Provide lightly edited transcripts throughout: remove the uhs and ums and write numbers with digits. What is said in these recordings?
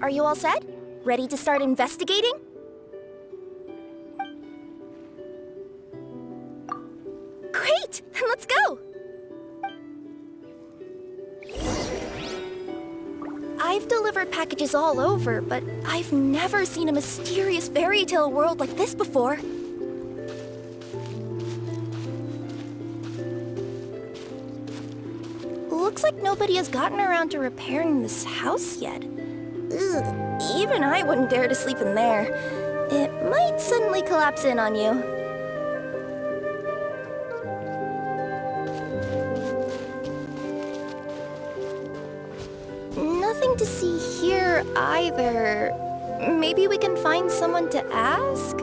Are you all set? Ready to start investigating? Great! Then let's go! I've delivered packages all over, but I've never seen a mysterious fairy tale world like this before. Looks like nobody has gotten around to repairing this house yet. Ugh, even I wouldn't dare to sleep in there. It might suddenly collapse in on you. Nothing to see here either. Maybe we can find someone to ask?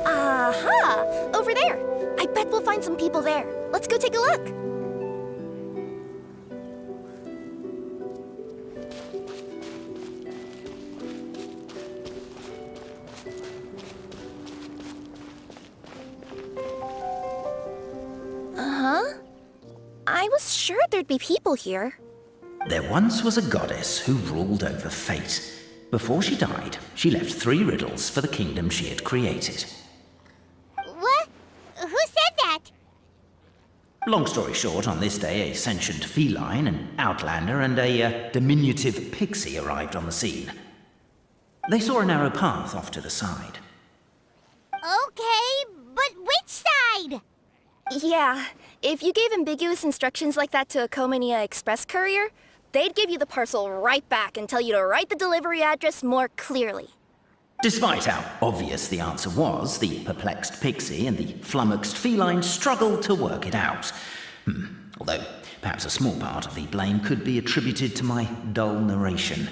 Aha! Over there! I bet we'll find some people there. Let's go take a look. Uh-huh. I was sure there'd be people here. There once was a goddess who ruled over fate. Before she died, she left 3 riddles for the kingdom she had created. What? Who said that? Long story short, on this day, a sentient feline, an outlander, and a diminutive pixie arrived on the scene. They saw a narrow path off to the side. Okay, but which side? Yeah, if you gave ambiguous instructions like that to a Comania Express courier, they'd give you the parcel right back and tell you to write the delivery address more clearly. Despite how obvious the answer was, the perplexed pixie and the flummoxed feline struggled to work it out. Although, perhaps a small part of the blame could be attributed to my dull narration.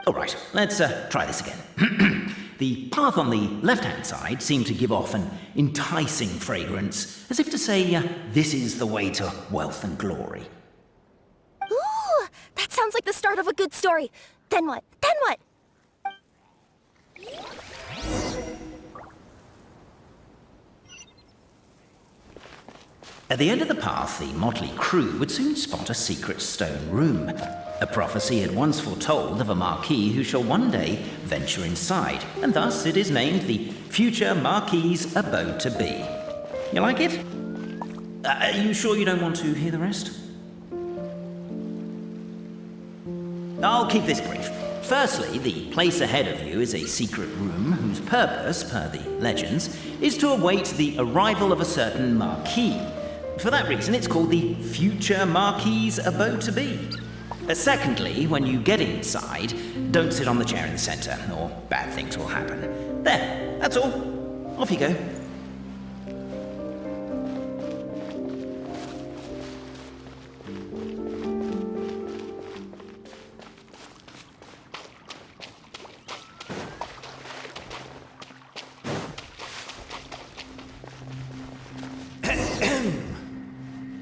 Alright, let's try this again. The path on the left-hand side seemed to give off an enticing fragrance, as if to say, this is the way to wealth and glory. Ooh, that sounds like the start of a good story. Then what? Then what? At the end of the path, the motley crew would soon spot a secret stone room. A prophecy had once foretold of a marquis who shall one day venture inside, and thus it is named the future marquis's abode to be. You like it? Are you sure you don't want to hear the rest? I'll keep this brief. Firstly, the place ahead of you is a secret room whose purpose, per the legends, is to await the arrival of a certain marquis. For that reason, it's called the future marquis's abode to be. Secondly, when you get inside, don't sit on the chair in the center, or bad things will happen. There, that's all. Off you go.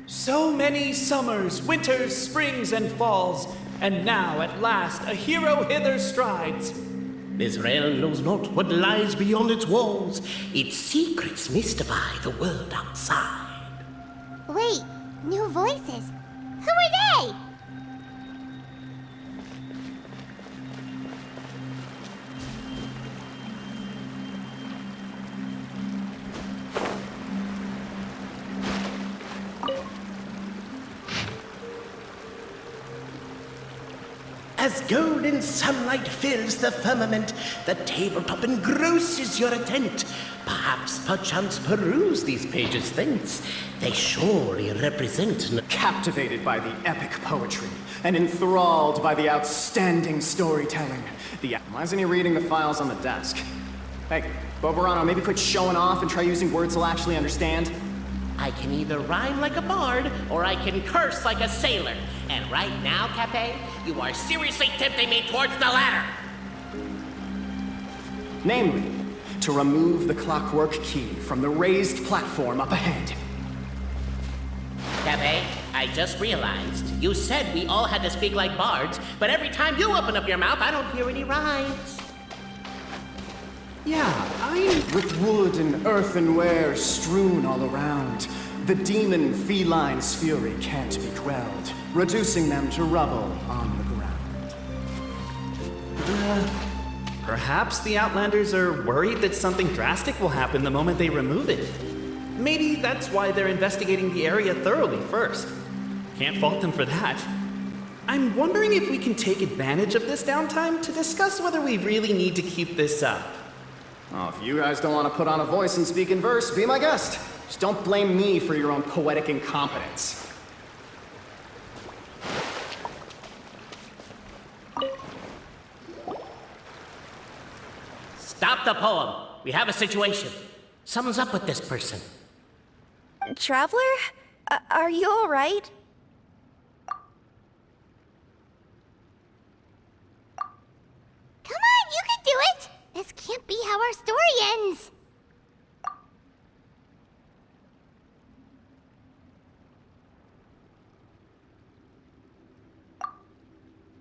So many summers, winters, springs, and falls, and now at last a hero hither strides. This realm knows not what lies beyond its walls. Its secrets mystify the world outside. Wait, new voices. Who are they? As golden sunlight fills the firmament, the tabletop engrosses your intent. Perchance peruse these pages thence. They surely represent Captivated by the epic poetry and enthralled by the outstanding storytelling. Why isn't he reading the files on the desk? Hey, Bobarano, maybe quit showing off and try using words he'll actually understand. I can either rhyme like a bard, or I can curse like a sailor. And right now, Cape, you are seriously tempting me towards the latter. Namely, to remove the clockwork key from the raised platform up ahead. Cape, I just realized. You said we all had to speak like bards, but every time you open up your mouth, I don't hear any rhymes. Yeah, with wood and earthenware strewn all around. The demon feline's fury can't be quelled, reducing them to rubble on the ground. Perhaps the Outlanders are worried that something drastic will happen the moment they remove it. Maybe that's why they're investigating the area thoroughly first. Can't fault them for that. I'm wondering if we can take advantage of this downtime to discuss whether we really need to keep this up. Oh, if you guys don't want to put on a voice and speak in verse, be my guest. Just don't blame me for your own poetic incompetence. Stop the poem. We have a situation. Something's up with this person. Traveler? Are you alright? Come on, you can do it! This can't be how our story ends.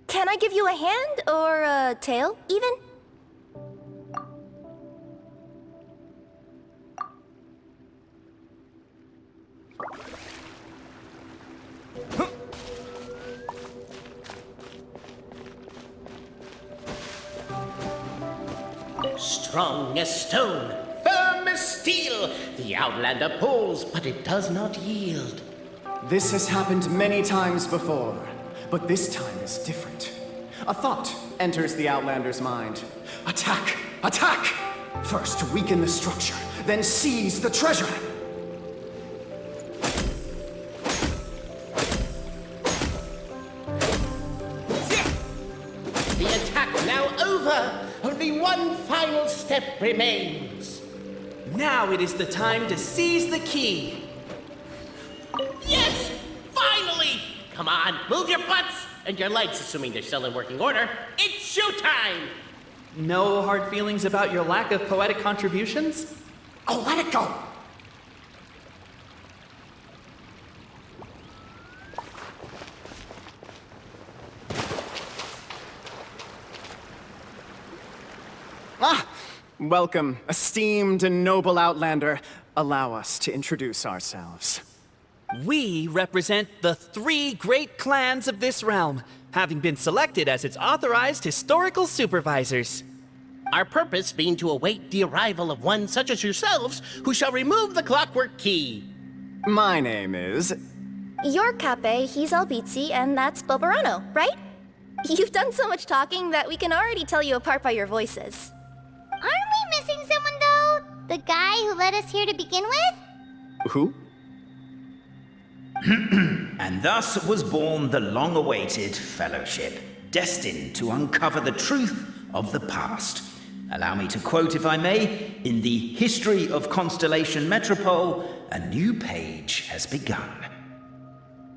Can I give you a hand or a tail, even? Strong as stone, firm as steel, the Outlander pulls, but it does not yield. This has happened many times before, but this time is different. A thought enters the Outlander's mind. Attack! Attack! First weaken the structure, then seize the treasure! The attack now over! Only one final step remains. Now it is the time to seize the key. Yes! Finally! Come on, move your butts! And your legs, assuming they're still in working order. It's showtime! No hard feelings about your lack of poetic contributions? Oh, let it go! Welcome, esteemed and noble Outlander. Allow us to introduce ourselves. We represent the 3 great clans of this realm, having been selected as its authorized historical supervisors. Our purpose being to await the arrival of one such as yourselves, who shall remove the clockwork key. My name is... You're Cape, he's Albizzi, and that's Bobarano, right? You've done so much talking that we can already tell you apart by your voices. Aren't we missing someone, though? The guy who led us here to begin with? Who? And thus was born the long-awaited fellowship, destined to uncover the truth of the past. Allow me to quote, if I may, in the history of Constellation Metropole, a new page has begun.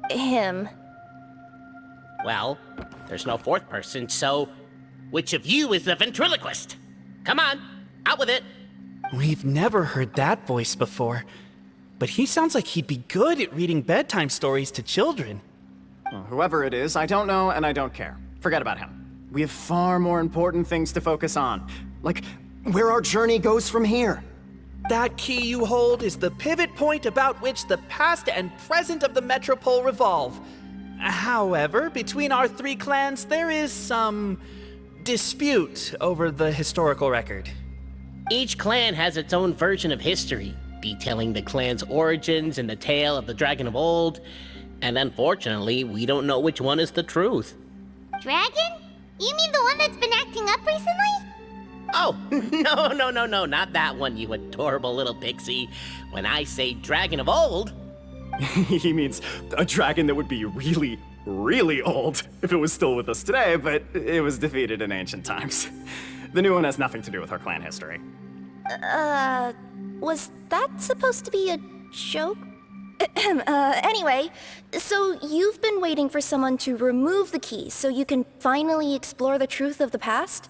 Him. Well, there's no fourth person, so which of you is the ventriloquist? Come on, out with it. We've never heard that voice before, but he sounds like he'd be good at reading bedtime stories to children. Well, whoever it is, I don't know and I don't care. Forget about him. We have far more important things to focus on, like where our journey goes from here. That key you hold is the pivot point about which the past and present of the Metropole revolve. However, between our 3 clans, there is some dispute over the historical record. Each clan has its own version of history, detailing the clan's origins and the tale of the dragon of old, and unfortunately, we don't know which one is the truth. Dragon? You mean the one that's been acting up recently? Oh, no, not that one, you adorable little pixie. When I say dragon of old... He means a dragon that would be really, really old if it was still with us today, but it was defeated in ancient times. The new one has nothing to do with our clan history. Was that supposed to be a joke? Anyway, so you've been waiting for someone to remove the key so you can finally explore the truth of the past?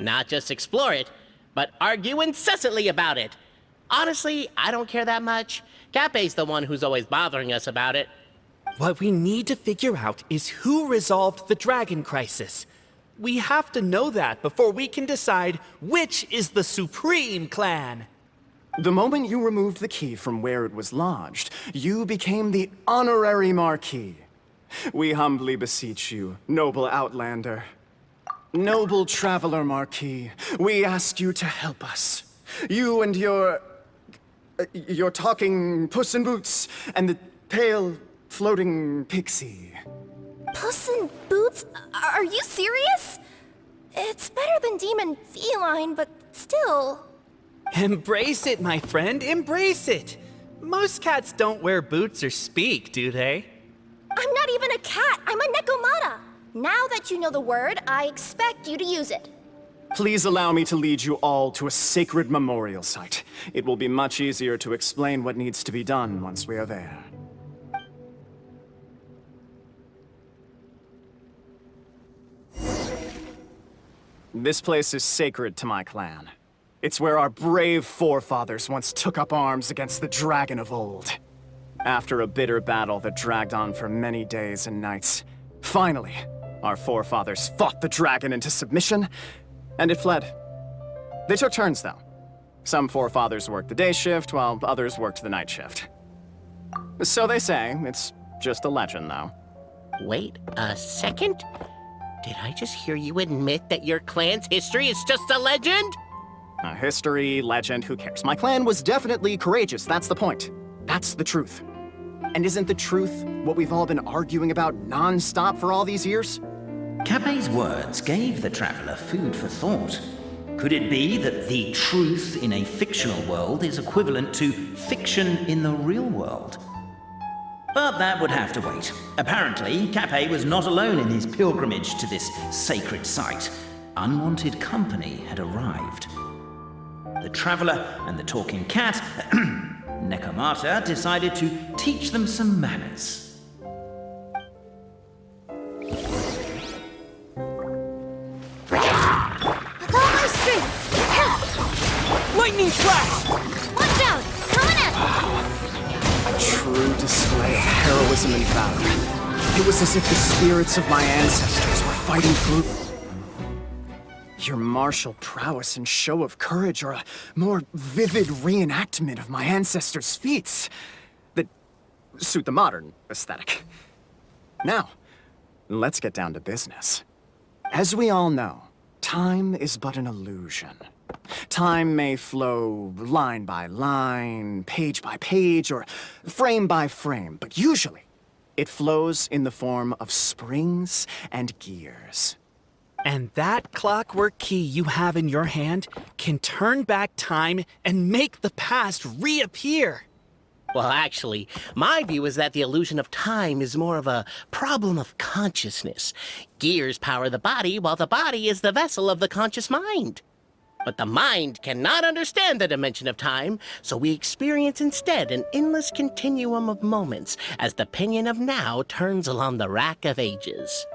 Not just explore it, but argue incessantly about it. Honestly, I don't care that much. Cape's the one who's always bothering us about it. What we need to figure out is who resolved the dragon crisis. We have to know that before we can decide which is the supreme clan. The moment you removed the key from where it was lodged, you became the honorary Marquis. We humbly beseech you, noble Outlander. Noble Traveler Marquis, we ask you to help us. You and your talking Puss in Boots and the pale floating pixie. Puss in Boots? Are you serious? It's better than demon feline, but still. Embrace it, my friend, embrace it! Most cats don't wear boots or speak, do they? I'm not even a cat, I'm a Nekomata. Now that you know the word, I expect you to use it. Please allow me to lead you all to a sacred memorial site. It will be much easier to explain what needs to be done once we are there. This place is sacred to my clan. It's where our brave forefathers once took up arms against the dragon of old. After a bitter battle that dragged on for many days and nights, finally, our forefathers fought the dragon into submission, and it fled. They took turns, though. Some forefathers worked the day shift, while others worked the night shift. So they say. It's just a legend, though. Wait a second. Did I just hear you admit that your clan's history is just a legend? History, legend, who cares? My clan was definitely courageous, that's the point. That's the truth. And isn't the truth what we've all been arguing about non-stop for all these years? Capet's words gave the traveler food for thought. Could it be that the truth in a fictional world is equivalent to fiction in the real world? But that would have to wait. Apparently, Capet was not alone in his pilgrimage to this sacred site. Unwanted company had arrived. The traveler and the talking cat, Nekomata, decided to teach them some manners. With all my strength! Help! Lightning flash! Watch out! Coming at A true display of heroism and valor. It was as if the spirits of my ancestors were fighting through. Your martial prowess and show of courage are a more vivid reenactment of my ancestors' feats that suit the modern aesthetic. Now, let's get down to business. As we all know, time is but an illusion. Time may flow line by line, page by page, or frame by frame, but usually it flows in the form of springs and gears. And that clockwork key you have in your hand can turn back time and make the past reappear. Well, actually, my view is that the illusion of time is more of a problem of consciousness. Gears power the body, while the body is the vessel of the conscious mind. But the mind cannot understand the dimension of time, so we experience instead an endless continuum of moments as the pinion of now turns along the rack of ages.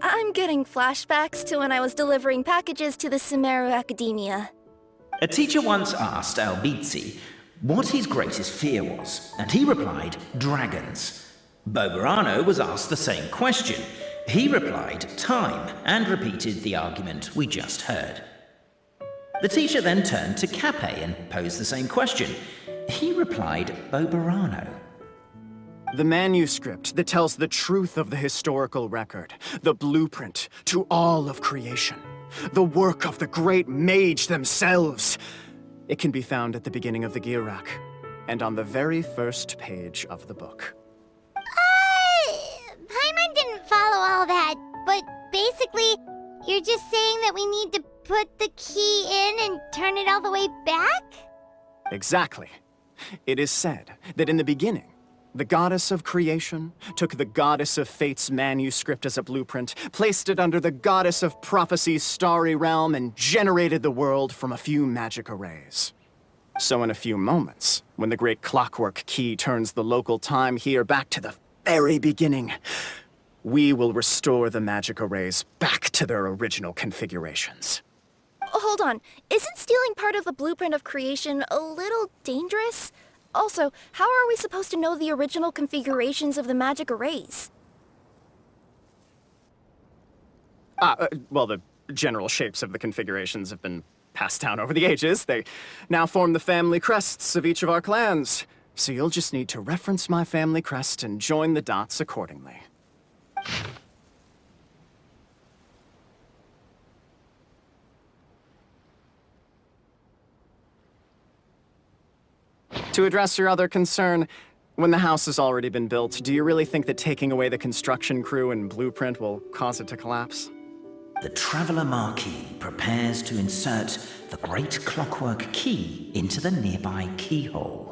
I'm getting flashbacks to when I was delivering packages to the Sumeru Academia. A teacher once asked Albizzi what his greatest fear was, and he replied, dragons. Boberano was asked the same question. He replied, time, and repeated the argument we just heard. The teacher then turned to Capet and posed the same question. He replied, Boberano. The manuscript that tells the truth of the historical record, the blueprint to all of creation, the work of the great mage themselves. It can be found at the beginning of the Girak, and on the very first page of the book. Paimon didn't follow all that, but basically, you're just saying that we need to put the key in and turn it all the way back? Exactly. It is said that in the beginning, the goddess of creation took the goddess of fate's manuscript as a blueprint, placed it under the goddess of prophecy's starry realm, and generated the world from a few magic arrays. So in a few moments, when the great clockwork key turns the local time here back to the very beginning, we will restore the magic arrays back to their original configurations. Hold on, isn't stealing part of the blueprint of creation a little dangerous? Also, how are we supposed to know the original configurations of the magic arrays? Well, the general shapes of the configurations have been passed down over the ages. They now form the family crests of each of our clans. So you'll just need to reference my family crest and join the dots accordingly. To address your other concern, when the house has already been built, do you really think that taking away the construction crew and blueprint will cause it to collapse? The Traveler Marquis prepares to insert the great clockwork key into the nearby keyhole.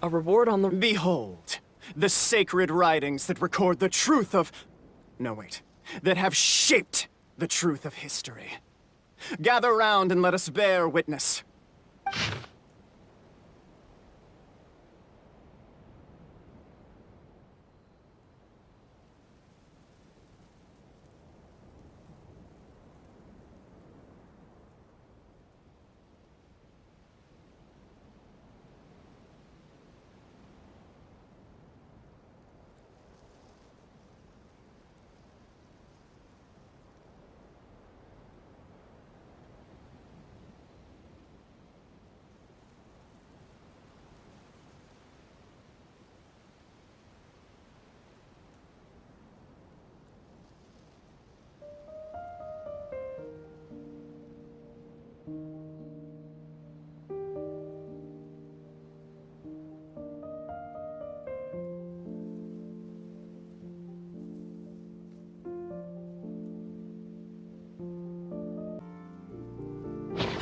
A reward on the... Behold, the sacred writings that record the truth of... No, wait. That have shaped the truth of history. Gather round and let us bear witness.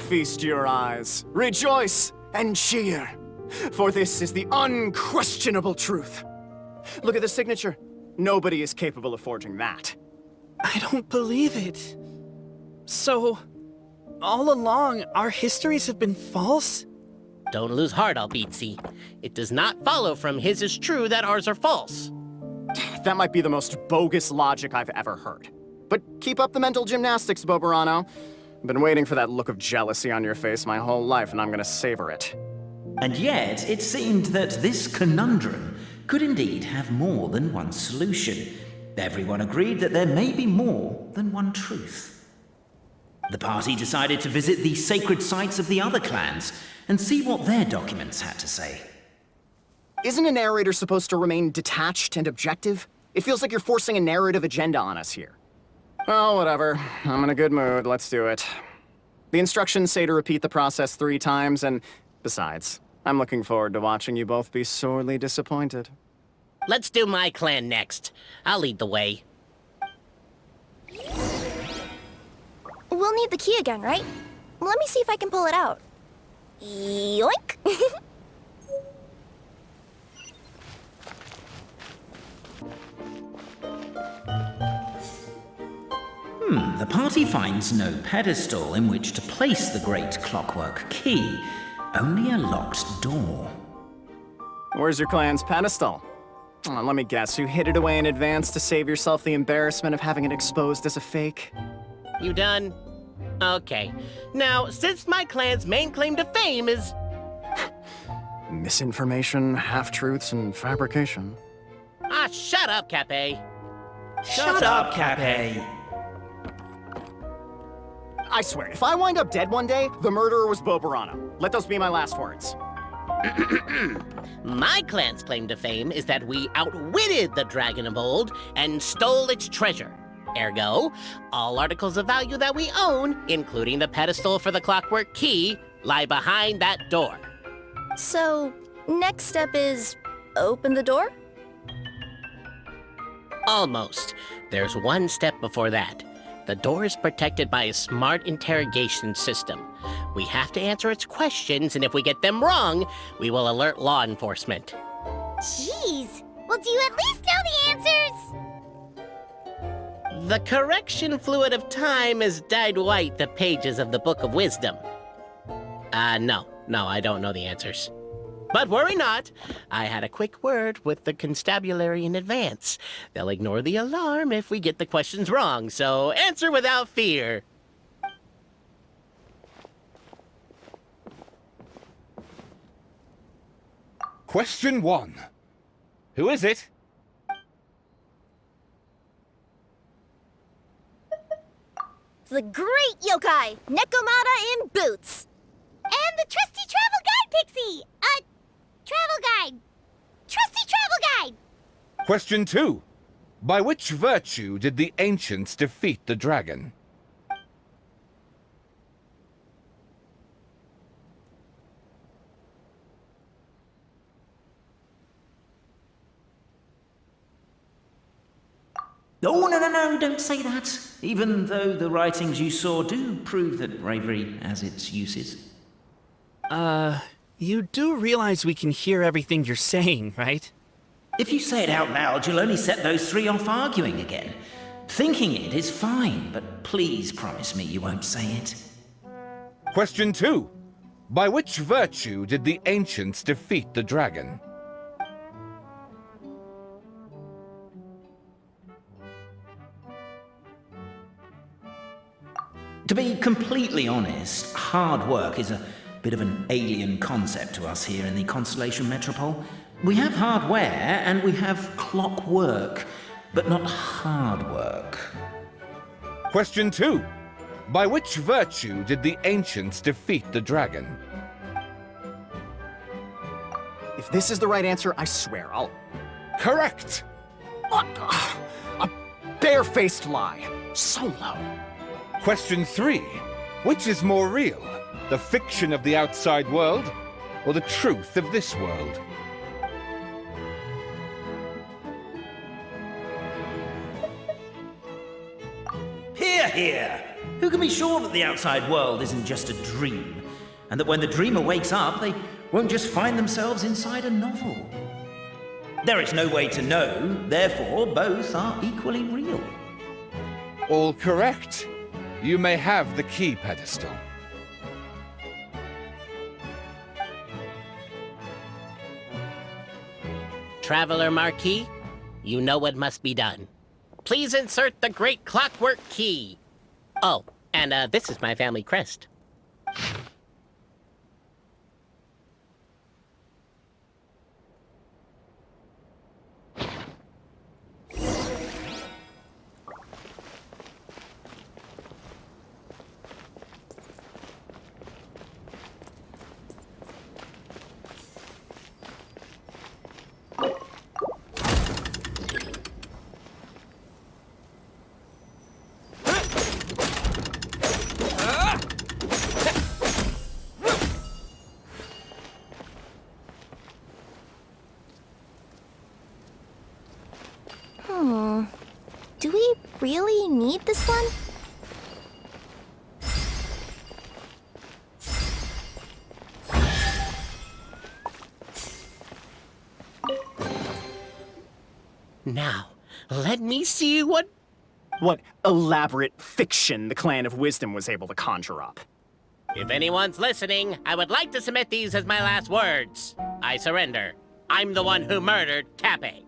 Feast your eyes, rejoice, and cheer, for this is the unquestionable truth. Look at the signature. Nobody is capable of forging that. I don't believe it. So, all along, our histories have been false? Don't lose heart, Albizzi. It does not follow from his is true that ours are false. That might be the most bogus logic I've ever heard. But keep up the mental gymnastics, Boberano. I've been waiting for that look of jealousy on your face my whole life, and I'm gonna savor it. And yet, it seemed that this conundrum could indeed have more than one solution. Everyone agreed that there may be more than one truth. The party decided to visit the sacred sites of the other clans and see what their documents had to say. Isn't a narrator supposed to remain detached and objective? It feels like you're forcing a narrative agenda on us here. Well, whatever. I'm in a good mood. Let's do it. The instructions say to repeat the process 3 times, and besides, I'm looking forward to watching you both be sorely disappointed. Let's do my clan next. I'll lead the way. We'll need the key again, right? Let me see if I can pull it out. Yoink! The party finds no pedestal in which to place the great clockwork key, only a locked door. Where's your clan's pedestal? Let me guess, you hid it away in advance to save yourself the embarrassment of having it exposed as a fake? You done? Okay. Now, since my clan's main claim to fame is... Misinformation, half-truths, and fabrication. Ah, shut up, Cape. Shut up, Cape! I swear, if I wind up dead one day, the murderer was Boberano. Let those be my last words. My clan's claim to fame is that we outwitted the Dragon of Old and stole its treasure. Ergo, all articles of value that we own, including the pedestal for the clockwork key, lie behind that door. So, next step is open the door? Almost. There's one step before that. The door is protected by a smart interrogation system. We have to answer its questions, and if we get them wrong, we will alert law enforcement. Jeez. Well, do you at least know the answers? The correction fluid of time has dyed white the pages of the Book of Wisdom. No, I don't know the answers. But worry not. I had a quick word with the constabulary in advance. They'll ignore the alarm if we get the questions wrong, so answer without fear. Question 1. Who is it? The great yokai, Nekomata in boots. And the trusty travel guide, Pixie! Travel guide. Trusty travel guide! Question 2. By which virtue did the ancients defeat the dragon? Oh, no, don't say that. Even though the writings you saw do prove that bravery has its uses. You do realize we can hear everything you're saying, right? If you say it out loud, you'll only set those three off arguing again. Thinking it is fine, but please promise me you won't say it. Question 2. By which virtue did the ancients defeat the dragon? To be completely honest, hard work is a bit of an alien concept to us here in the Constellation Metropole. We have hardware and we have clockwork, but not hard work. Question 2. By which virtue did the ancients defeat the dragon? If this is the right answer, I swear I'll... Correct! What? A barefaced lie. So low. Question 3. Which is more real? The fiction of the outside world, or the truth of this world? Hear, hear! Who can be sure that the outside world isn't just a dream, and that when the dreamer wakes up, they won't just find themselves inside a novel? There is no way to know, therefore both are equally real. All correct. You may have the key pedestal. Traveler Marquis, you know what must be done. Please insert the great clockwork key. Oh, and this is my family crest. Do we really need this one? Now, let me see what... What elaborate fiction the Clan of Wisdom was able to conjure up. If anyone's listening, I would like to submit these as my last words. I surrender. I'm the one who murdered Tappe.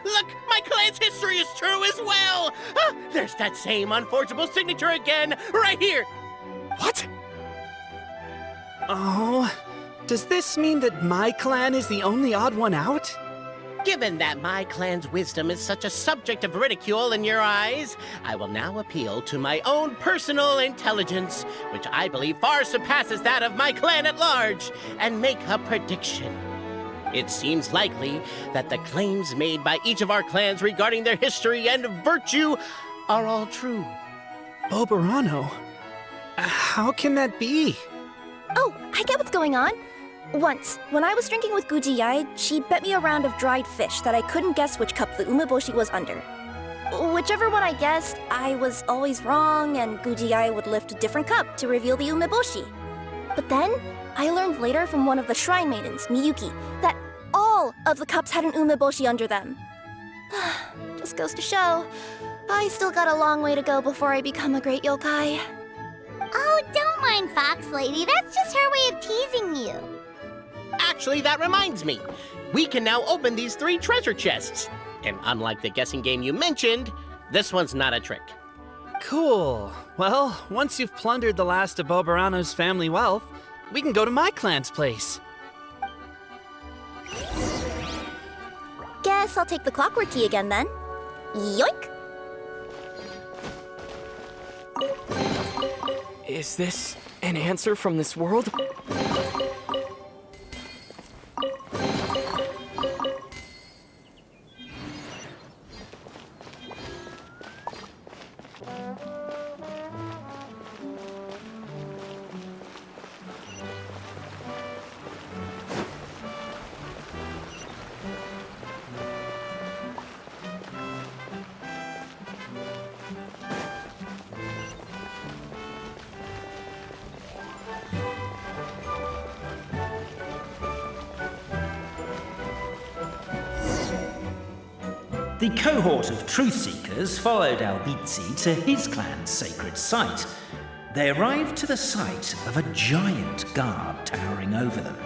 Look! My clan's history is true as well! Ah, there's that same unforgeable signature again, right here! What? Oh, does this mean that my clan is the only odd one out? Given that my clan's wisdom is such a subject of ridicule in your eyes, I will now appeal to my own personal intelligence, which I believe far surpasses that of my clan at large, and make a prediction. It seems likely that the claims made by each of our clans regarding their history and virtue are all true. Bobarano? How can that be? Oh, I get what's going on. Once, when I was drinking with Gujiyai, she bet me a round of dried fish that I couldn't guess which cup the umeboshi was under. Whichever one I guessed, I was always wrong, and Gujiyai would lift a different cup to reveal the umeboshi. But then, I learned later from one of the shrine maidens, Miyuki, that all of the cups had an umeboshi under them. Just goes to show, I still got a long way to go before I become a great yokai. Oh, don't mind Fox Lady. That's just her way of teasing you. Actually, that reminds me. We can now open these 3 treasure chests. And unlike the guessing game you mentioned, this one's not a trick. Cool. Well, once you've plundered the last of Bobarano's family wealth, we can go to my clan's place. Guess I'll take the clockwork key again then. Yoink! Is this an answer from this world? The cohort of truth seekers followed Albizzi to his clan's sacred site. They arrived to the site of a giant guard towering over them.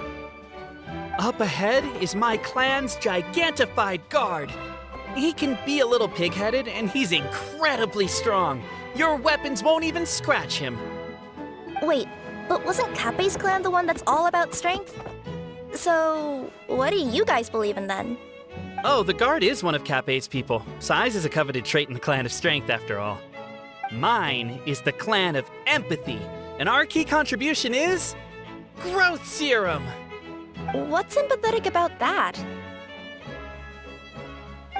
Up ahead is my clan's gigantified guard. He can be a little pig-headed, and he's incredibly strong. Your weapons won't even scratch him. Wait, but wasn't Kappei's clan the one that's all about strength? So, what do you guys believe in then? Oh, the guard is one of Kappei's people. Size is a coveted trait in the clan of strength, after all. Mine is the clan of empathy, and our key contribution is growth serum. What's empathetic about that?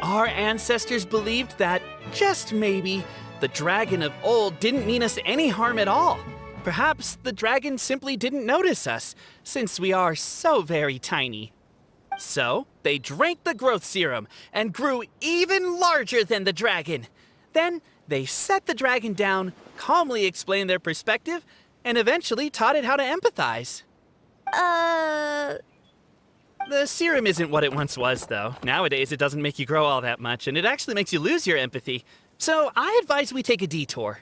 Our ancestors believed that, just maybe, the dragon of old didn't mean us any harm at all. Perhaps the dragon simply didn't notice us, since we are so very tiny. So, they drank the growth serum and grew even larger than the dragon. Then, they set the dragon down, calmly explained their perspective, and eventually taught it how to empathize. The serum isn't what it once was, though. Nowadays, it doesn't make you grow all that much, and it actually makes you lose your empathy. So, I advise we take a detour.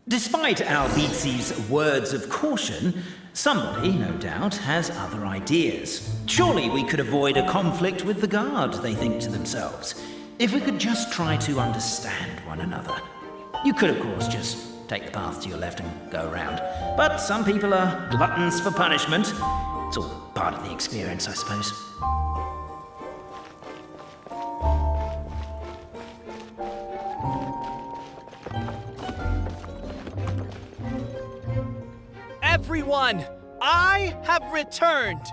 Despite Albizzi's words of caution, somebody, no doubt, has other ideas. Surely we could avoid a conflict with the guard, they think to themselves, if we could just try to understand one another. You could, of course, just take the path to your left and go around. But some people are gluttons for punishment. It's all part of the experience, I suppose. Everyone, I have returned.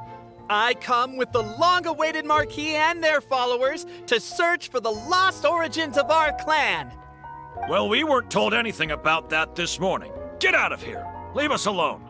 I come with the long-awaited Marquis and their followers to search for the lost origins of our clan. Well, we weren't told anything about that this morning. Get out of here. Leave us alone.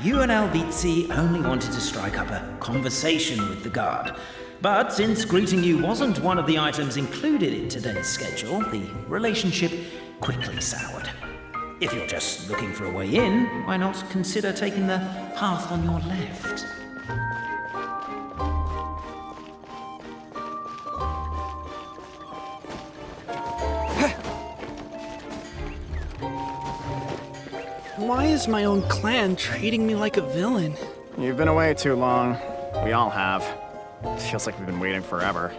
You and Albizzi only wanted to strike up a conversation with the guard. But since greeting you wasn't one of the items included in today's schedule, the relationship quickly soured. If you're just looking for a way in, why not consider taking the path on your left? Why is my own clan treating me like a villain? You've been away too long. We all have. Feels like we've been waiting forever.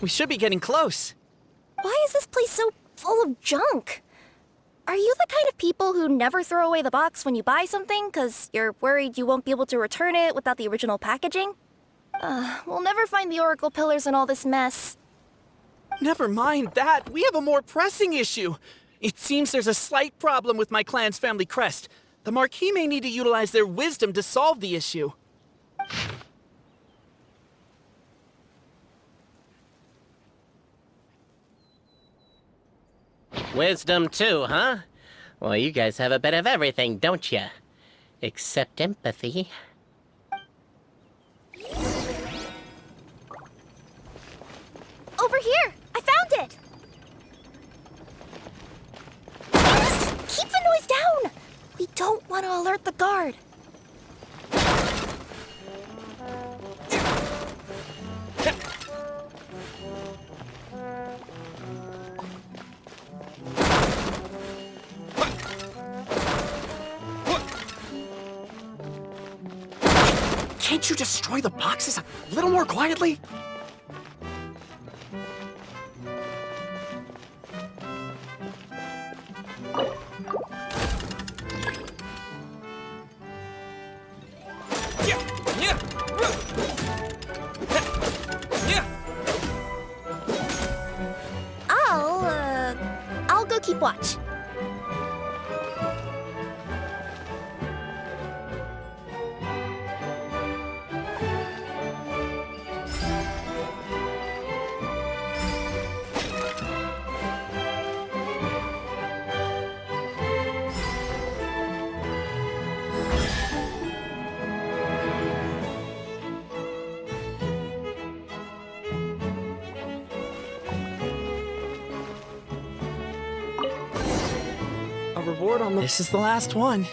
We should be getting close. Why is this place so full of junk? Are you the kind of people who never throw away the box when you buy something because you're worried you won't be able to return it without the original packaging? We'll never find the Oracle Pillars in all this mess. Never mind that. We have a more pressing issue. It seems there's a slight problem with my clan's family crest. The Marquis may need to utilize their wisdom to solve the issue. Wisdom too, huh? Well, you guys have a bit of everything, don't you? Except empathy. Over here! I found it! Keep the noise down! We don't want to alert the guard. Can't you destroy the boxes a little more quietly? I'll go keep watch. A reward on the... This is the last one.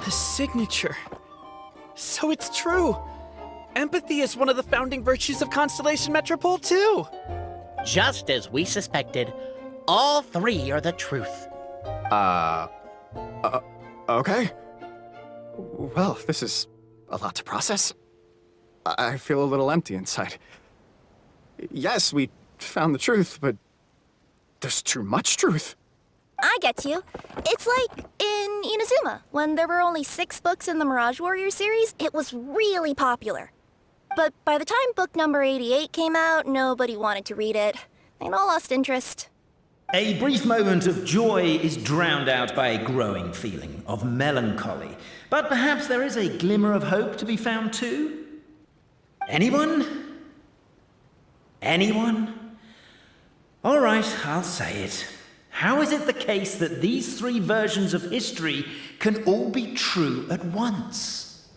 A signature. So it's true. Empathy is one of the founding virtues of Constellation Metropole, too. Just as we suspected, all three are the truth. Okay. Well, this is a lot to process. I feel a little empty inside. Yes, we found the truth, but there's too much truth. I get you. It's like in Inazuma, when there were only 6 books in the Mirage Warrior series, it was really popular. But by the time book number 88 came out, nobody wanted to read it. They'd all lost interest. A brief moment of joy is drowned out by a growing feeling of melancholy. But perhaps there is a glimmer of hope to be found too? Anyone? Anyone? All right, I'll say it. How is it the case that these 3 versions of history can all be true at once?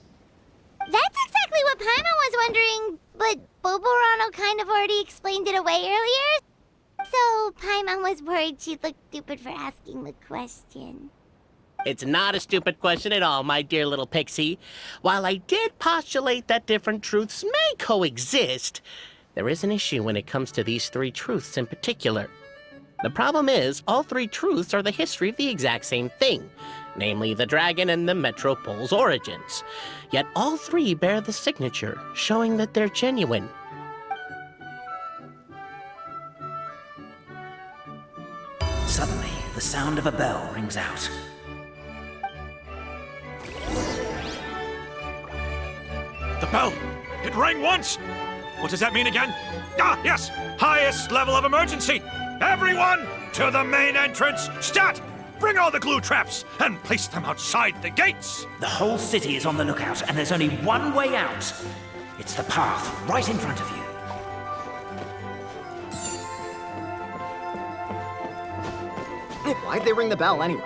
That's exactly what Paimon was wondering, but Boborano kind of already explained it away earlier. So Paimon was worried she'd look stupid for asking the question. It's not a stupid question at all, my dear little pixie. While I did postulate that different truths may coexist, there is an issue when it comes to these 3 truths in particular. The problem is, all 3 truths are the history of the exact same thing, namely the dragon and the Metropole's origins. Yet all 3 bear the signature, showing that they're genuine. Suddenly, the sound of a bell rings out. The bell! It rang once! What does that mean again? Ah, yes! Highest level of emergency! Everyone, to the main entrance! Stat! Bring all the glue traps and place them outside the gates! The whole city is on the lookout, and there's only one way out. It's the path right in front of you. Why'd they ring the bell anyway?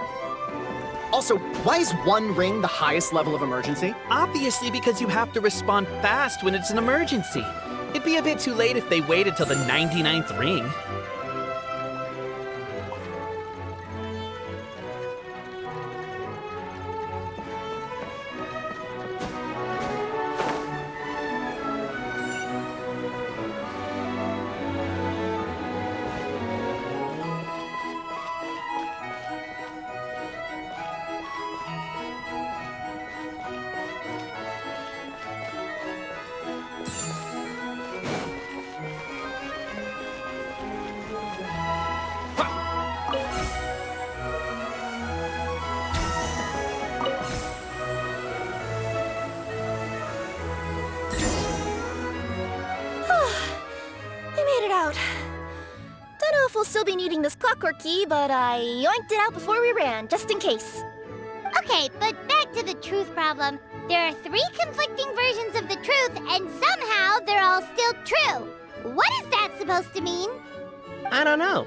Also, why is 1 ring the highest level of emergency? Obviously because you have to respond fast when it's an emergency. It'd be a bit too late if they waited till the 99th ring. Don't know if we'll still be needing this clockwork key, but I yoinked it out before we ran, just in case. Okay, but back to the truth problem. There are 3 conflicting versions of the truth, and somehow they're all still true. What is that supposed to mean? I don't know.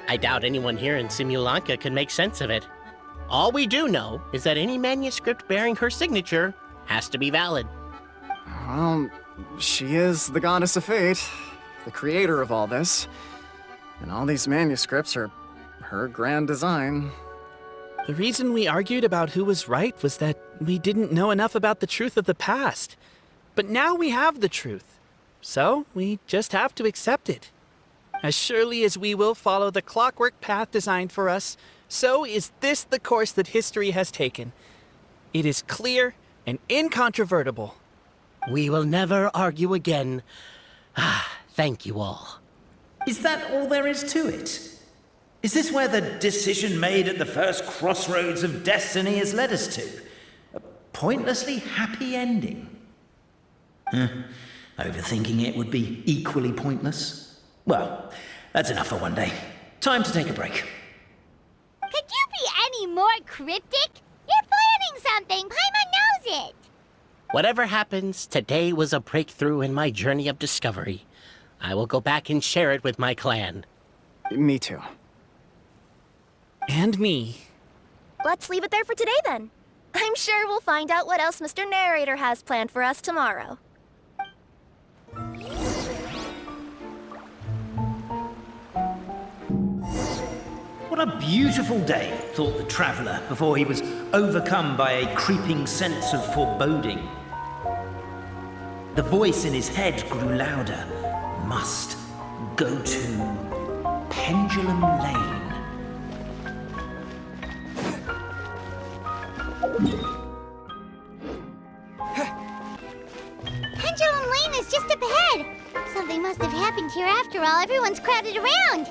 I doubt anyone here in Simulanka can make sense of it. All we do know is that any manuscript bearing her signature has to be valid. Well, she is the goddess of fate, the creator of all this. And all these manuscripts are her grand design. The reason we argued about who was right was that we didn't know enough about the truth of the past. But now we have the truth. So we just have to accept it. As surely as we will follow the clockwork path designed for us, so is this the course that history has taken. It is clear and incontrovertible. We will never argue again. Thank you all. Is that all there is to it? Is this where the decision made at the first crossroads of destiny has led us to? A pointlessly happy ending? Overthinking it would be equally pointless. Well, that's enough for one day. Time to take a break. Could you be any more cryptic? You're planning something. Paimon knows it. Whatever happens, today was a breakthrough in my journey of discovery. I will go back and share it with my clan. Me too. And me. Let's leave it there for today, then. I'm sure we'll find out what else Mr. Narrator has planned for us tomorrow. What What a beautiful day, thought the traveller, before he was overcome by a creeping sense of foreboding. The voice in his head grew louder. Must go to Pendulum Lane. Pendulum Lane is just up ahead. Something must have happened here after all. Everyone's crowded around.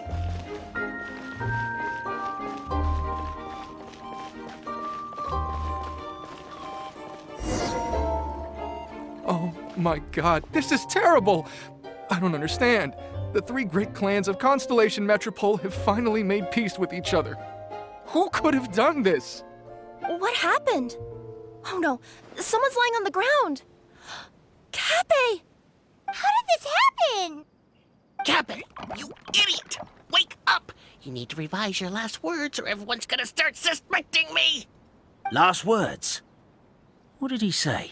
Oh my god, this is terrible! I don't understand. The three great clans of Constellation Metropole have finally made peace with each other. Who could have done this? What happened? Oh no, someone's lying on the ground. Cappy! How did this happen? Cappy, you idiot! Wake up! You need to revise your last words or everyone's gonna start suspecting me! Last words? What did he say?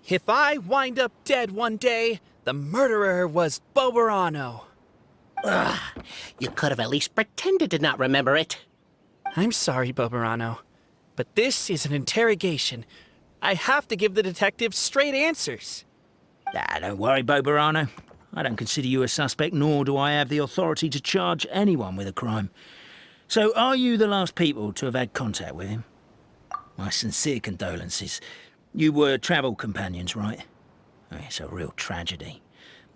If I wind up dead one day, the murderer was Boberano. Ugh, you could have at least pretended to not remember it. I'm sorry, Boberano, but this is an interrogation. I have to give the detective straight answers. Don't worry, Boberano. I don't consider you a suspect, nor do I have the authority to charge anyone with a crime. So, are you the last people to have had contact with him? My sincere condolences. You were travel companions, right? It's a real tragedy.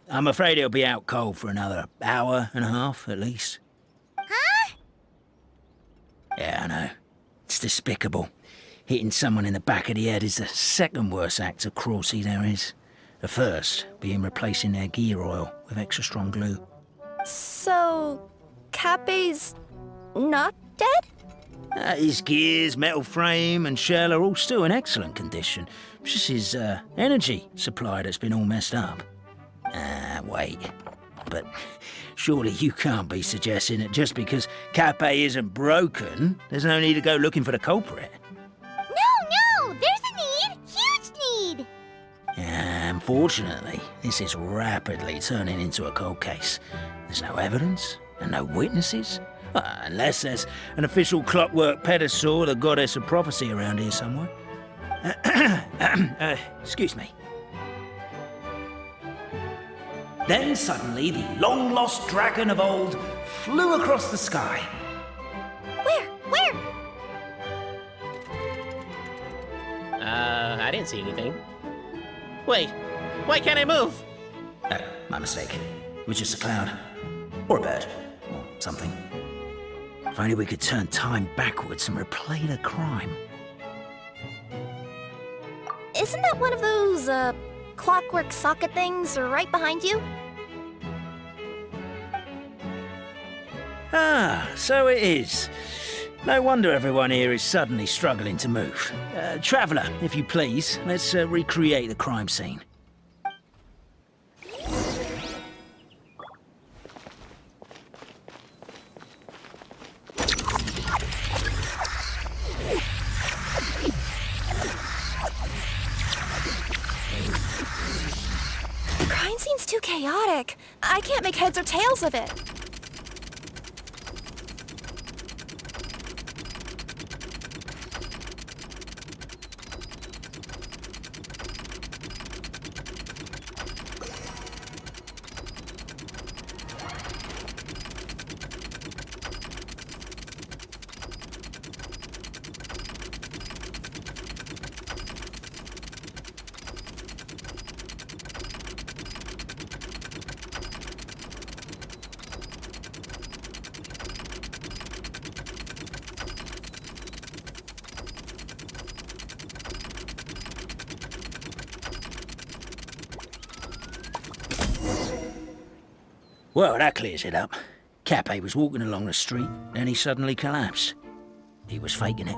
I'm afraid he'll be out cold for another hour and a half, at least. Huh? Yeah, I know. It's despicable. Hitting someone in the back of the head is the second worst act of cruelty there is. The first being replacing their gear oil with extra strong glue. So, Cappy's not dead? His gears, metal frame and shell are all still in excellent condition. It's just his energy supply that's been all messed up. Wait. But surely you can't be suggesting that just because Cappy isn't broken, there's no need to go looking for the culprit. No! There's a need! Huge need! Unfortunately, this is rapidly turning into a cold case. There's no evidence and no witnesses. Unless there's an official clockwork pedestal, the goddess of prophecy around here somewhere. Excuse me. Then suddenly, the long-lost dragon of old flew across the sky. Where? I didn't see anything. Wait, why can't I move? Oh, my mistake. It was just a cloud. Or a bird. Or something. If only we could turn time backwards and replay the crime. Isn't that one of those, clockwork socket things right behind you? So it is. No wonder everyone here is suddenly struggling to move. Traveller, if you please, let's recreate the crime scene. The crime scene's too chaotic. I can't make heads or tails of it. Well, that clears it up. Cappy was walking along the street, then he suddenly collapsed. He was faking it.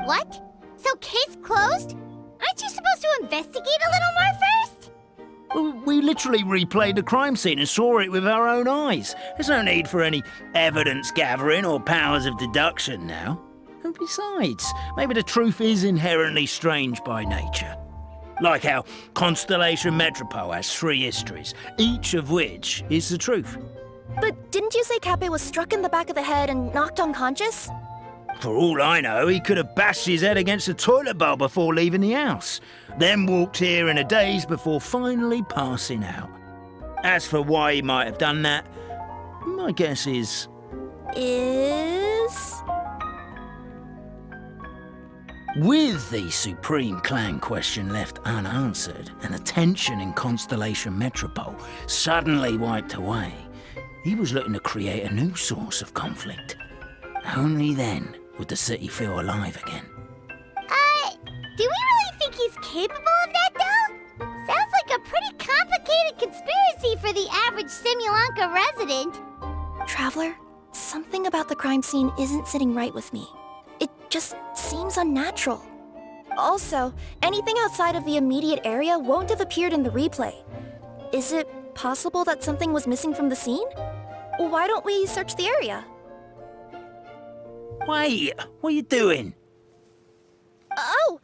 What? So case closed? Aren't you supposed to investigate a little more first? Well, we literally replayed the crime scene and saw it with our own eyes. There's no need for any evidence gathering or powers of deduction now. And besides, maybe the truth is inherently strange by nature. Like how Constellation Metropole has 3 histories, each of which is the truth. But didn't you say Kappe was struck in the back of the head and knocked unconscious? For all I know, he could have bashed his head against a toilet bowl before leaving the house, then walked here in a daze before finally passing out. As for why he might have done that, my guess is... With the Supreme Clan question left unanswered and the tension in Constellation Metropole suddenly wiped away, he was looking to create a new source of conflict. Only then would the city feel alive again. Do we really think he's capable of that, though? Sounds like a pretty complicated conspiracy for the average Simulanka resident. Traveler, something about the crime scene isn't sitting right with me. It just seems unnatural. Also, anything outside of the immediate area won't have appeared in the replay. Is it possible that something was missing from the scene? Why don't we search the area? Wait, what are you doing? Oh,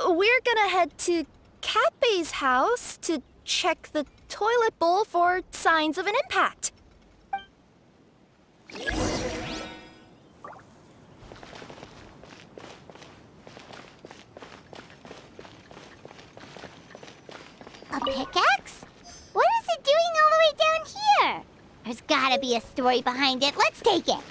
we're gonna head to Kappe's house to check the toilet bowl for signs of an impact. A pickaxe? What is it doing all the way down here? There's gotta be a story behind it. Let's take it.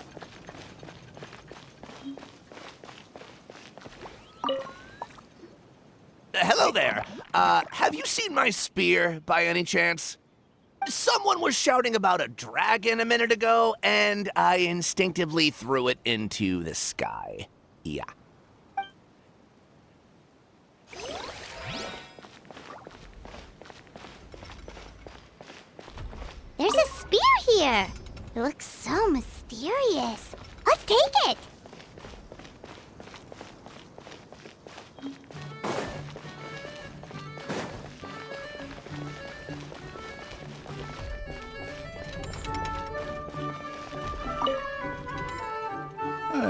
Hello there. Have you seen my spear by any chance? Someone was shouting about a dragon a minute ago, and I instinctively threw it into the sky. Yeah. There's a spear here. It looks so mysterious. Let's take it.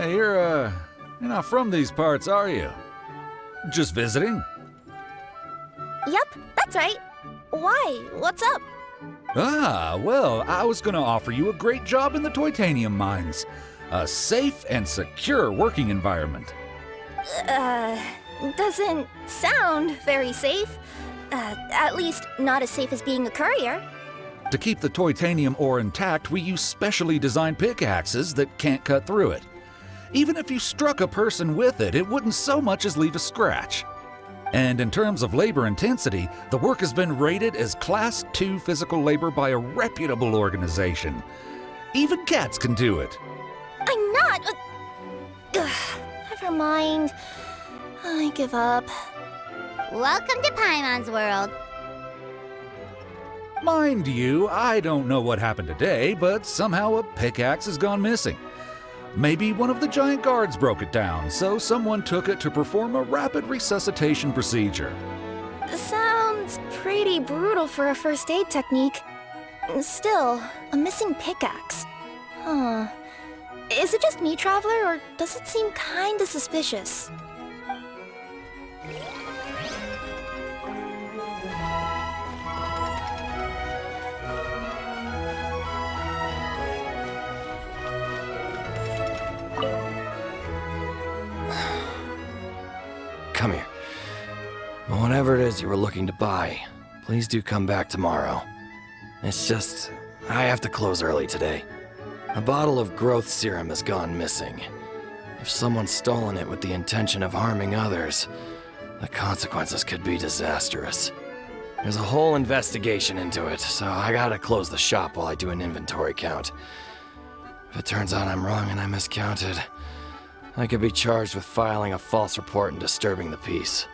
You're not from these parts, are you? Just visiting? Yep, that's right. Why? What's up? Ah, well, I was gonna offer you a great job in the Titanium mines. A safe and secure working environment. Doesn't sound very safe. At least not as safe as being a courier. To keep the Titanium ore intact, we use specially designed pickaxes that can't cut through it. Even if you struck a person with it, it wouldn't so much as leave a scratch. And in terms of labor intensity, the work has been rated as Class 2 physical labor by a reputable organization. Even cats can do it. I'm not... never mind. I give up. Welcome to Paimon's world. Mind you, I don't know what happened today, but somehow a pickaxe has gone missing. Maybe one of the giant guards broke it down, so someone took it to perform a rapid resuscitation procedure. Sounds pretty brutal for a first aid technique. Still, a missing pickaxe. Huh. Is it just me, Traveler, or does it seem kinda suspicious? Come here. Whatever it is you were looking to buy, please do come back tomorrow. It's just, I have to close early today. A bottle of growth serum has gone missing. If someone's stolen it with the intention of harming others, the consequences could be disastrous. There's a whole investigation into it, so I gotta close the shop while I do an inventory count. If it turns out I'm wrong and I miscounted, I could be charged with filing a false report and disturbing the peace.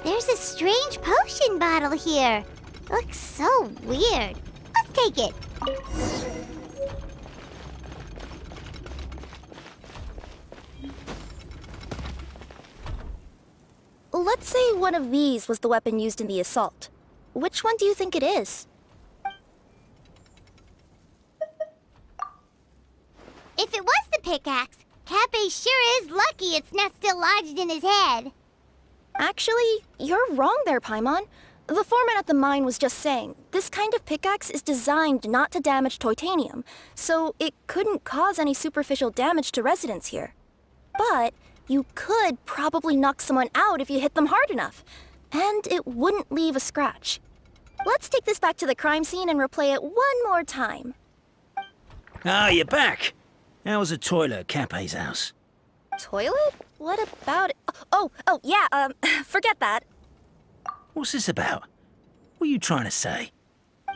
There's a strange potion bottle here. It looks so weird. Let's take it. Let's say one of these was the weapon used in the assault. Which one do you think it is? If it was the pickaxe, Kappe Cappe sure is lucky it's not still lodged in his head. Actually, you're wrong there, Paimon. The foreman at the mine was just saying, this kind of pickaxe is designed not to damage titanium, so it couldn't cause any superficial damage to residents here. But you could probably knock someone out if you hit them hard enough, and it wouldn't leave a scratch. Let's take this back to the crime scene and replay it one more time. Ah, you're back. How was the toilet at Cappe's house? Toilet? What about it? Oh, yeah, forget that. What's this about? What are you trying to say?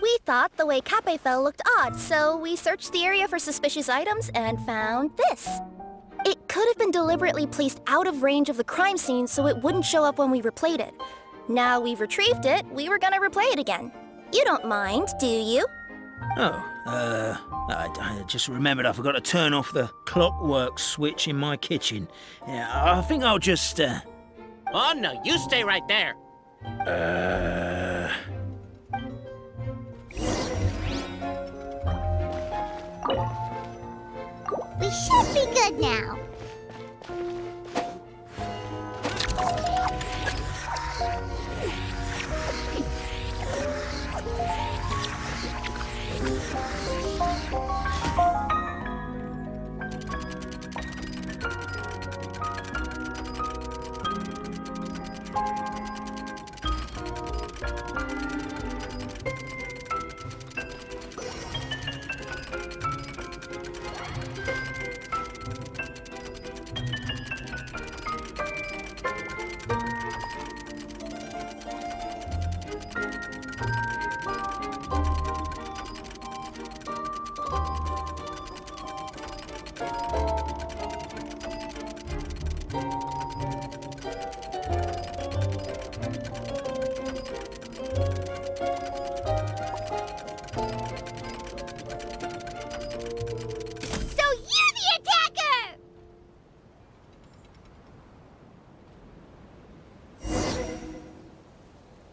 We thought the way Cappe fell looked odd, so we searched the area for suspicious items and found this. It could have been deliberately placed out of range of the crime scene so it wouldn't show up when we replayed it. Now we've retrieved it, we were gonna replay it again. You don't mind, do you? I just remembered I forgot to turn off the clockwork switch in my kitchen. Yeah, I think I'll just, Oh, no, you stay right there. We should be good now.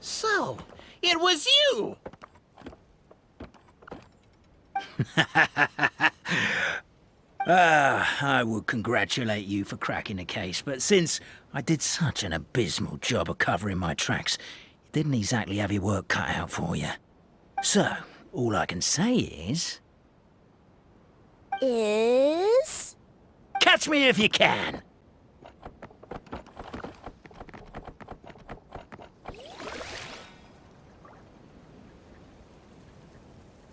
So, it was you! I would congratulate you for cracking the case, but since I did such an abysmal job of covering my tracks, you didn't exactly have your work cut out for you. So, all I can say is... Catch me if you can!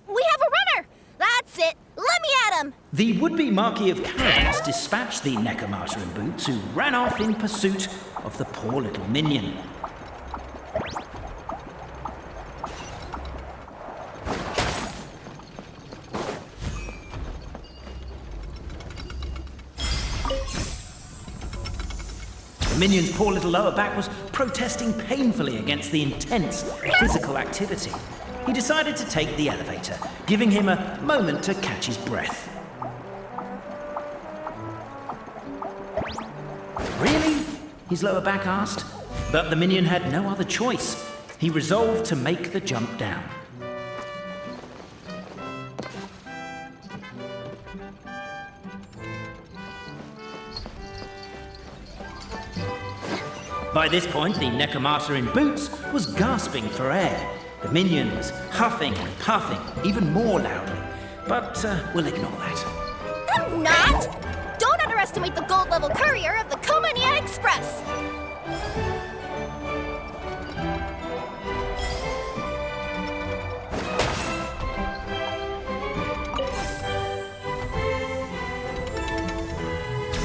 We have a runner! That's it! Let me at him! The would-be Marquis of Carabas dispatched the Necromata in boots, who ran off in pursuit of the poor little minion. The minion's poor little lower back was protesting painfully against the intense physical activity. He decided to take the elevator, giving him a moment to catch his breath. Really? His lower back asked. But the minion had no other choice. He resolved to make the jump down. By this point, the Necromata in boots was gasping for air. The minion was huffing and puffing, even more loudly. But we'll ignore that. I'm not! Don't underestimate the gold-level courier of the Komania Express!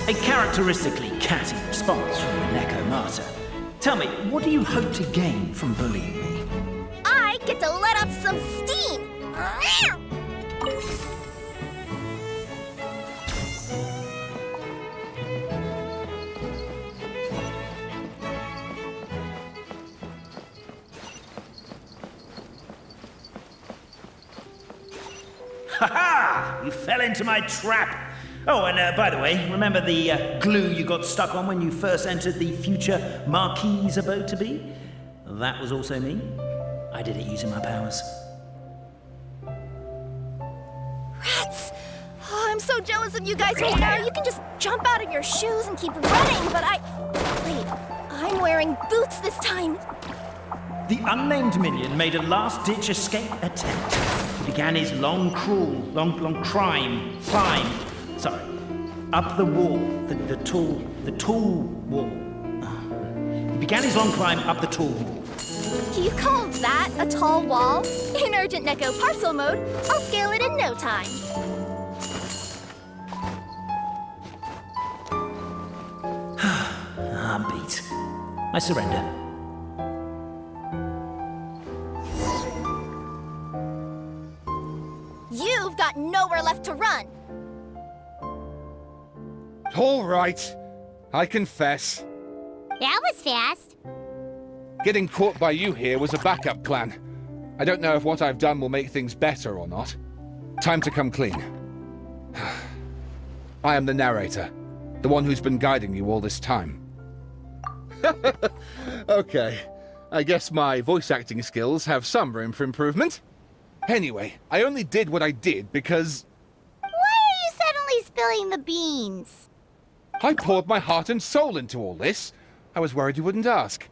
A characteristically catty response from the Necromata. Tell me, what do you hope to gain from bullying me? I get to let off some steam! Ha-ha! You fell into my trap! Oh, and by the way, remember the glue you got stuck on when you first entered the future Marquis' abode-to-be? That was also me. I did it using my powers. Rats! Oh, I'm so jealous of you guys right now. You can just jump out of your shoes and keep running, but Wait, I'm wearing boots this time. The unnamed minion made a last-ditch escape attempt. He began his long climb, up the wall, the tall wall. He began his long climb up the tall wall. You call that a tall wall? In Urgent Neko parcel mode, I'll scale it in no time. I'm beat. I surrender. You've got nowhere left to run. All right. I confess. That was fast. Getting caught by you here was a backup plan. I don't know if what I've done will make things better or not. Time to come clean. I am the narrator, the one who's been guiding you all this time. Okay, I guess my voice acting skills have some room for improvement. Anyway, I only did what I did because... Why are you suddenly spilling the beans? I poured my heart and soul into all this. I was worried you wouldn't ask.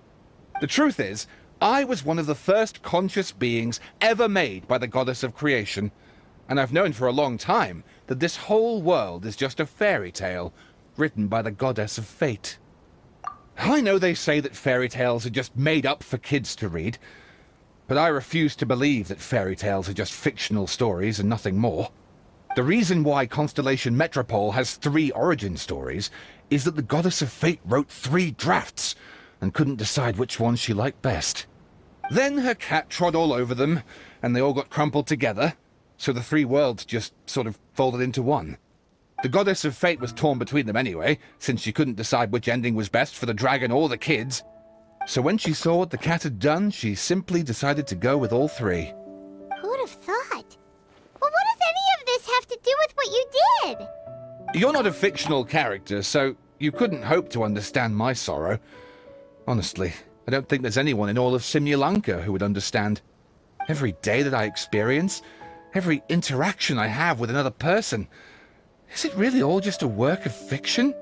The truth is, I was one of the first conscious beings ever made by the goddess of creation, and I've known for a long time that this whole world is just a fairy tale written by the goddess of fate. I know they say that fairy tales are just made up for kids to read, but I refuse to believe that fairy tales are just fictional stories and nothing more. The reason why Constellation Metropole has 3 origin stories is that the goddess of fate wrote 3 drafts and couldn't decide which one she liked best. Then her cat trod all over them, and they all got crumpled together, so the 3 worlds just sort of folded into one. The goddess of fate was torn between them anyway, since she couldn't decide which ending was best for the dragon or the kids. So when she saw what the cat had done, she simply decided to go with all 3. Who'd have thought? Well, what does any of this have to do with what you did? You're not a fictional character, so you couldn't hope to understand my sorrow. Honestly, I don't think there's anyone in all of Simulanka who would understand. Every day that I experience, every interaction I have with another person, is it really all just a work of fiction?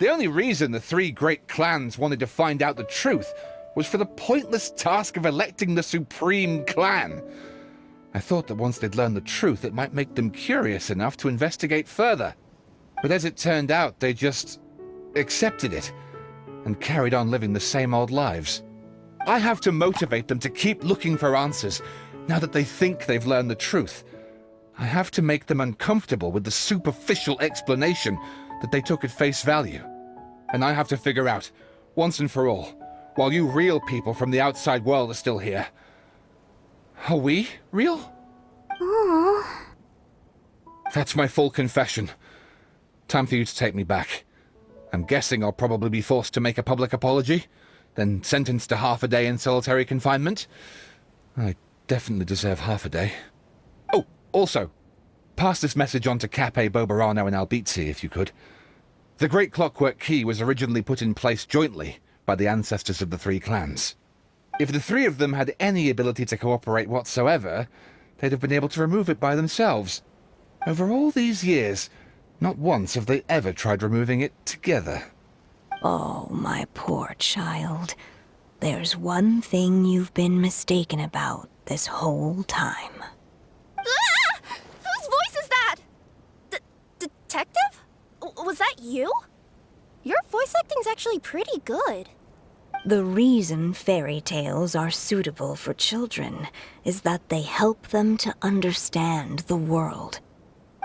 The only reason the 3 great clans wanted to find out the truth was for the pointless task of electing the supreme clan. I thought that once they'd learned the truth, it might make them curious enough to investigate further. But as it turned out, they just accepted it and carried on living the same old lives. I have to motivate them to keep looking for answers now that they think they've learned the truth. I have to make them uncomfortable with the superficial explanation that they took at face value. And I have to figure out, once and for all, while you real people from the outside world are still here, are we real? Aww. That's my full confession. Time for you to take me back. I'm guessing I'll probably be forced to make a public apology, then sentenced to half a day in solitary confinement. I definitely deserve half a day. Oh, also, pass this message on to Cape, Bobarano, and Albizzi, if you could. The Great Clockwork Key was originally put in place jointly by the ancestors of the 3 clans. If the 3 of them had any ability to cooperate whatsoever, they'd have been able to remove it by themselves. Over all these years, not once have they ever tried removing it together. Oh, my poor child. There's one thing you've been mistaken about this whole time. Ah! Whose voice is that? Detective? Was that you? Your voice acting's actually pretty good. The reason fairy tales are suitable for children is that they help them to understand the world.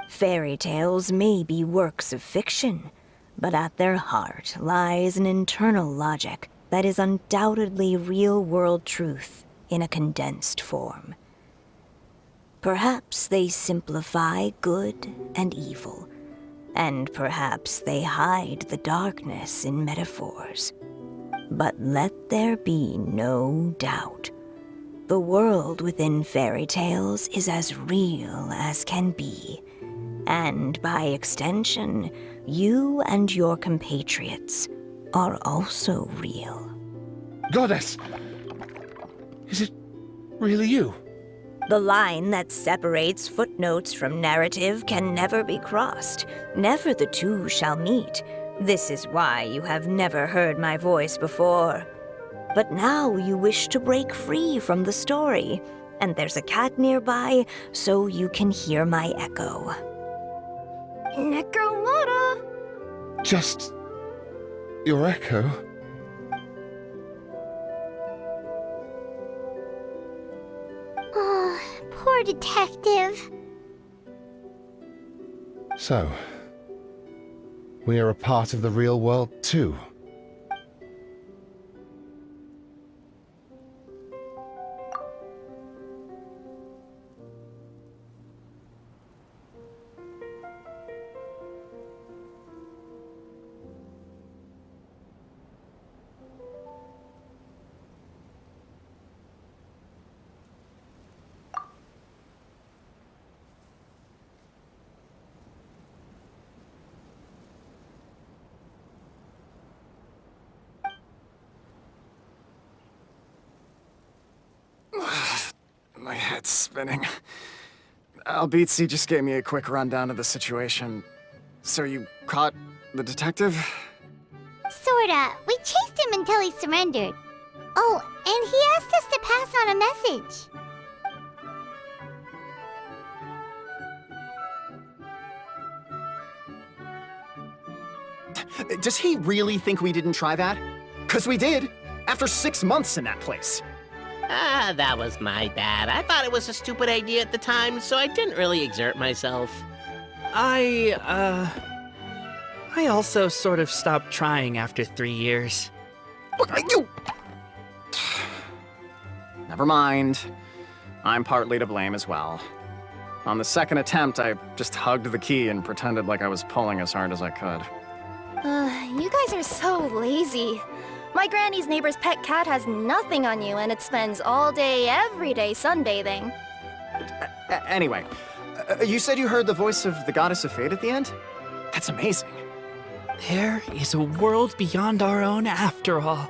Fairy tales may be works of fiction, but at their heart lies an internal logic that is undoubtedly real-world truth in a condensed form. Perhaps they simplify good and evil, and perhaps they hide the darkness in metaphors. But let there be no doubt. The world within fairy tales is as real as can be. And by extension, you and your compatriots are also real. Goddess! Is it really you? The line that separates footnotes from narrative can never be crossed. Never the two shall meet. This is why you have never heard my voice before. But now you wish to break free from the story, and there's a cat nearby, so you can hear my echo. Necromora! Just your echo? Oh, poor detective. So, we are a part of the real world too. My head's spinning. Albizzi just gave me a quick rundown of the situation. So you caught the detective? Sorta. We chased him until he surrendered. Oh, and he asked us to pass on a message. Does he really think we didn't try that? 'Cause we did, after 6 months in that place. Ah, that was my bad. I thought it was a stupid idea at the time, so I didn't really exert myself. I also sort of stopped trying after 3 years. You... Never mind. I'm partly to blame as well. On the second attempt, I just hugged the key and pretended like I was pulling as hard as I could. You guys are so lazy. My granny's neighbor's pet cat has nothing on you, and it spends all day, every day sunbathing. Anyway, you said you heard the voice of the Goddess of Fate at the end? That's amazing. There is a world beyond our own after all.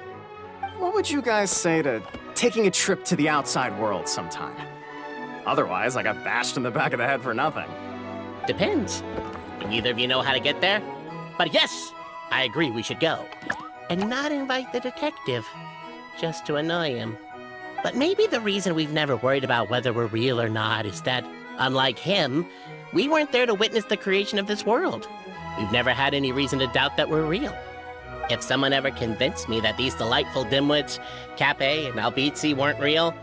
What would you guys say to taking a trip to the outside world sometime? Otherwise, I got bashed in the back of the head for nothing. Depends. Do either of you know how to get there? But yes, I agree we should go. And not invite the detective, just to annoy him. But maybe the reason we've never worried about whether we're real or not is that, unlike him, we weren't there to witness the creation of this world. We've never had any reason to doubt that we're real. If someone ever convinced me that these delightful dimwits, Cape and Albizzi, weren't real,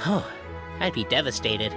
oh, I'd be devastated.